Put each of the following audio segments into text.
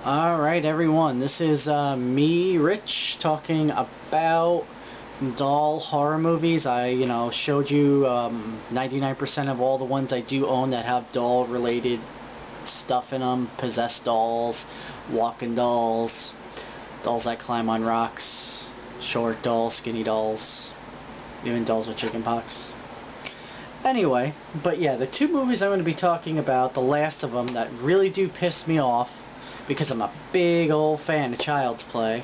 Alright everyone, this is me, Rich, talking about doll horror movies. I showed you 99% of all the ones I do own that have doll related stuff in them. Possessed dolls, walking dolls, dolls that climb on rocks, short dolls, skinny dolls, even dolls with chickenpox. Anyway, but yeah, the two movies I'm going to be talking about, the last of them that really do piss me off, because I'm a big old fan of Child's Play.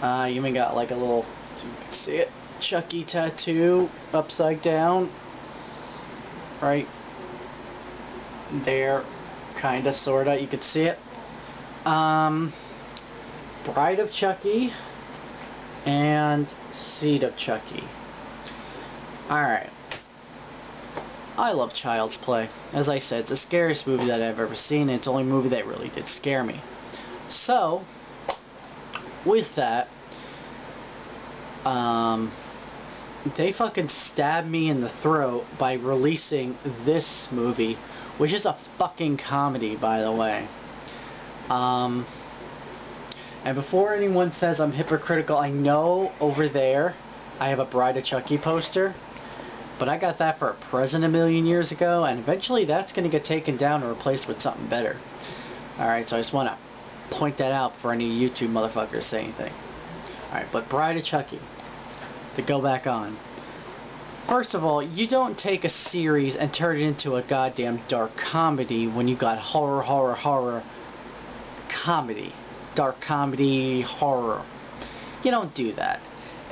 You even got like a little, so you can see it, Chucky tattoo upside down, right there, kinda, sorta, you can see it. Bride of Chucky and Seed of Chucky. Alright. I love Child's Play. As I said, it's the scariest movie that I've ever seen, and it's the only movie that really did scare me. So, with that, they fucking stabbed me in the throat by releasing this movie, which is a fucking comedy, by the way. And before anyone says I'm hypocritical, I know over there I have a Bride of Chucky poster. But I got that for a present a million years ago, and eventually that's going to get taken down and replaced with something better. Alright, so I just want to point that out for any YouTube motherfuckers say anything. Alright, but Bride of Chucky, to go back on. First of all, you don't take a series and turn it into a goddamn dark comedy when you got horror comedy. Dark comedy, horror. You don't do that.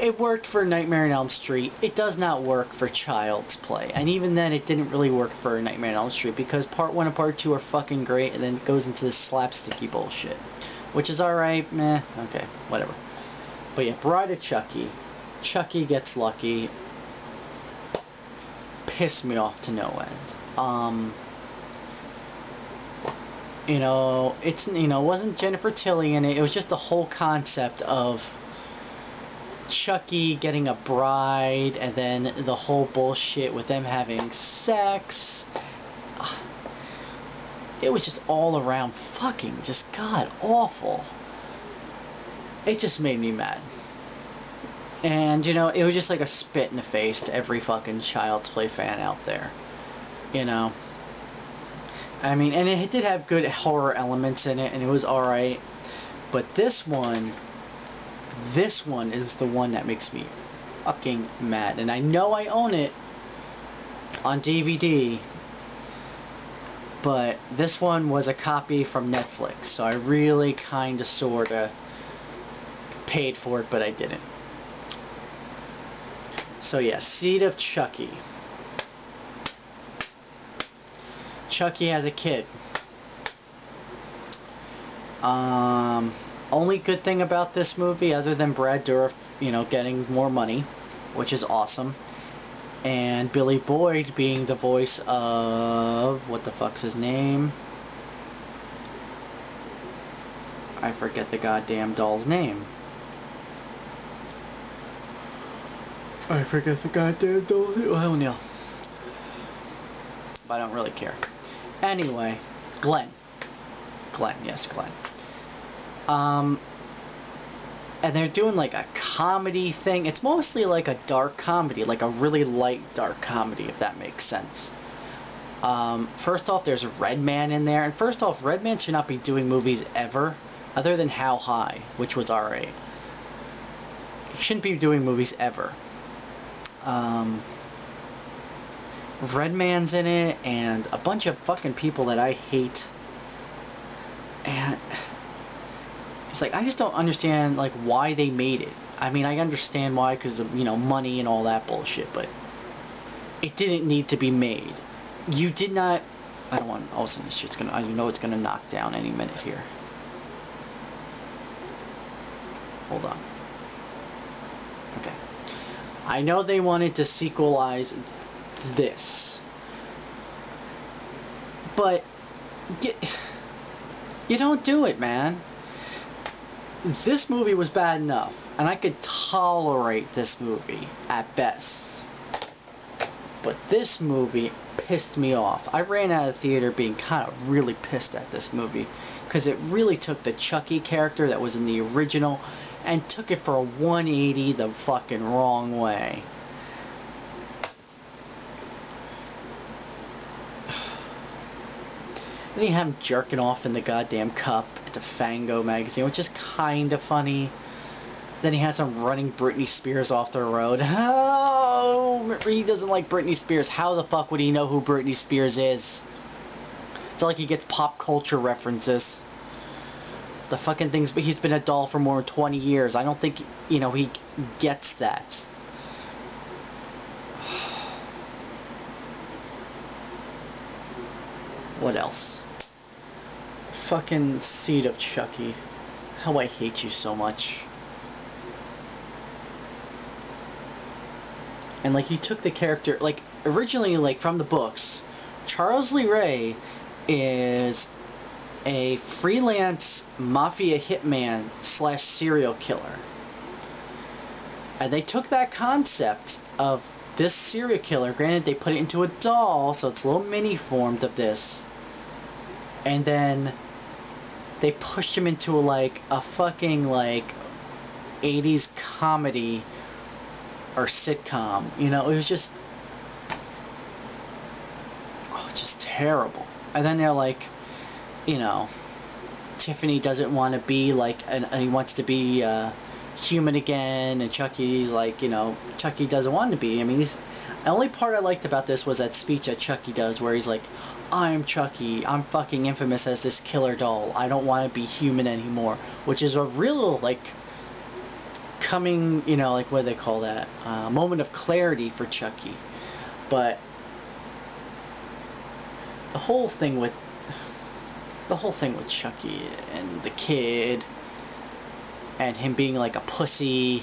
It worked for Nightmare on Elm Street. It does not work for Child's Play. And even then, it didn't really work for Nightmare on Elm Street, because part 1 and part 2 are fucking great, and then it goes into this slapsticky bullshit. Which is alright, meh, okay, whatever. But yeah, Bride of Chucky. Chucky gets lucky. Pissed me off to no end. It wasn't Jennifer Tilly in it. It was just the whole concept of Chucky getting a bride, and then the whole bullshit with them having sex. It was just all around fucking just god awful. It just made me mad. And it was just like a spit in the face to every fucking Child's Play fan out there. I mean, and it did have good horror elements in it, and it was alright. But this one is the one that makes me fucking mad. And I know I own it on DVD, but this one was a copy from Netflix, so I really kinda sorta paid for it, but I didn't. So yeah, Seed of Chucky. Chucky has a kid. Only good thing about this movie, other than Brad Dourif, getting more money, which is awesome, and Billy Boyd being the voice of, what the fuck's his name? I forget the goddamn doll's name. I forget the goddamn doll's name. Oh, no. But I don't really care. Anyway, Glenn. Yes, Glenn. And they're doing like a comedy thing. It's mostly like a dark comedy, like a really light dark comedy, if that makes sense. First off, there's Redman in there, and first off, Redman should not be doing movies ever, other than How High, which was alright. He shouldn't be doing movies ever. Redman's in it, and a bunch of fucking people that I hate. And it's like, I just don't understand, like, why they made it. I mean, I understand why, because of, money and all that bullshit, but it didn't need to be made. You did not... I don't want... All of a sudden this shit's gonna... it's gonna knock down any minute here. Hold on. Okay. I know they wanted to sequelize this, but you don't do it, man. This movie was bad enough, and I could tolerate this movie at best. But this movie pissed me off. I ran out of the theater being kind of really pissed at this movie, because it really took the Chucky character that was in the original and took it for a 180 the fucking wrong way. Then you have him jerking off in the goddamn cup at the Fango magazine, which is kind of funny. Then he has him running Britney Spears off the road. Oh, he doesn't like Britney Spears. How the fuck would he know who Britney Spears is? It's like he gets pop culture references. The fucking things, but he's been a doll for more than 20 years. I don't think, you know, he gets that. What else? Fucking Seed of Chucky. How I hate you so much. And like, you took the character, like, originally, like, from the books, Charles Lee Ray is a freelance mafia hitman / serial killer. And they took that concept of this serial killer, granted they put it into a doll, so it's a little mini formed of this, and then they pushed him into like a fucking like 80s comedy or sitcom. You know, it was just, oh, it's just terrible. And then they're like, you know, Tiffany doesn't want to be like, and he wants to be human again, and Chucky's like, you know, Chucky doesn't want to be. I mean, the only part I liked about this was that speech that Chucky does where he's like, I'm Chucky, I'm fucking infamous as this killer doll, I don't want to be human anymore, which is a real, like, coming, you know, like, what do they call that, moment of clarity for Chucky. But the whole thing with Chucky and the kid and him being like a pussy,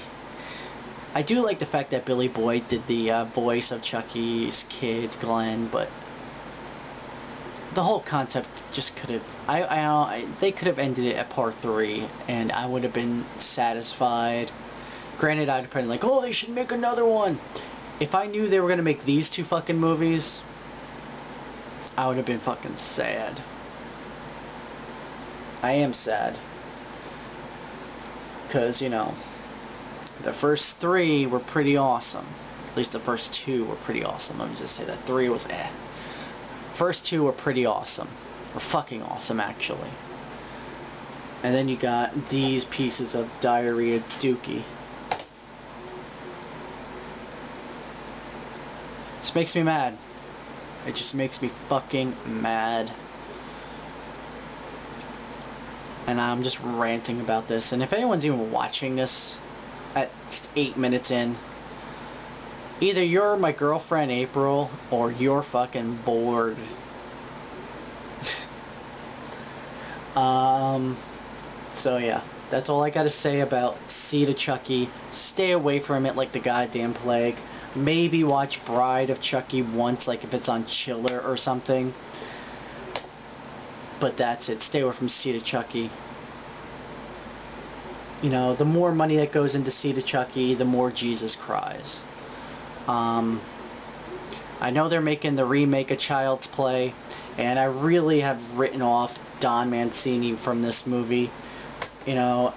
I do like the fact that Billy Boyd did the voice of Chucky's kid, Glenn, but the whole concept just could have, they could have ended it at part 3 and I would have been satisfied. Granted, I'd have been like, oh, they should make another one. If I knew they were going to make these 2 fucking movies, I would have been fucking sad. I am sad. Because, you know, the first 3 were pretty awesome. At least the first 2 were pretty awesome. Let me just say that 3 was eh. First 2 were pretty awesome. Or fucking awesome, actually. And then you got these pieces of diarrhea dookie. This makes me mad. It just makes me fucking mad. And I'm just ranting about this. And if anyone's even watching this at 8 minutes in, either you're my girlfriend April or you're fucking bored. So yeah, that's all I gotta say about Seed of Chucky. Stay away from it like the goddamn plague. Maybe watch Bride of Chucky once, like if it's on Chiller or something. But that's it. Stay away from Seed of Chucky. You know, the more money that goes into Seed of Chucky, the more Jesus cries. I know they're making the remake of Child's Play, and I really have written off Don Mancini from this movie. You know,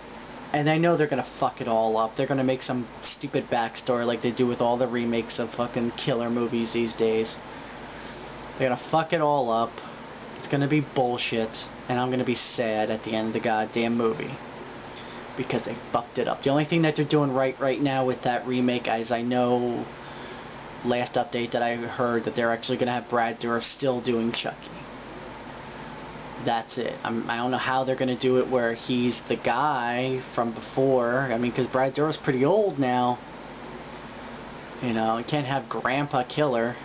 and I know they're gonna fuck it all up. They're gonna make some stupid backstory like they do with all the remakes of fucking killer movies these days. They're gonna fuck it all up. It's gonna be bullshit, and I'm gonna be sad at the end of the goddamn movie because they fucked it up. The only thing that they're doing right now with that remake is, I know last update that I heard that they're actually gonna have Brad Dourif still doing Chucky. That's it. I don't know how they're gonna do it where he's the guy from before. I mean, because Brad Dourif's pretty old now. You know, you can't have Grandpa Killer.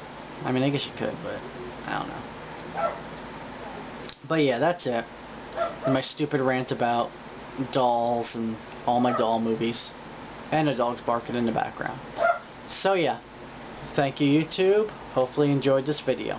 I mean, I guess you could, but I don't know. But yeah, that's it. And my stupid rant about dolls and all my doll movies. And a dog's barking in the background. So yeah, thank you YouTube. Hopefully you enjoyed this video.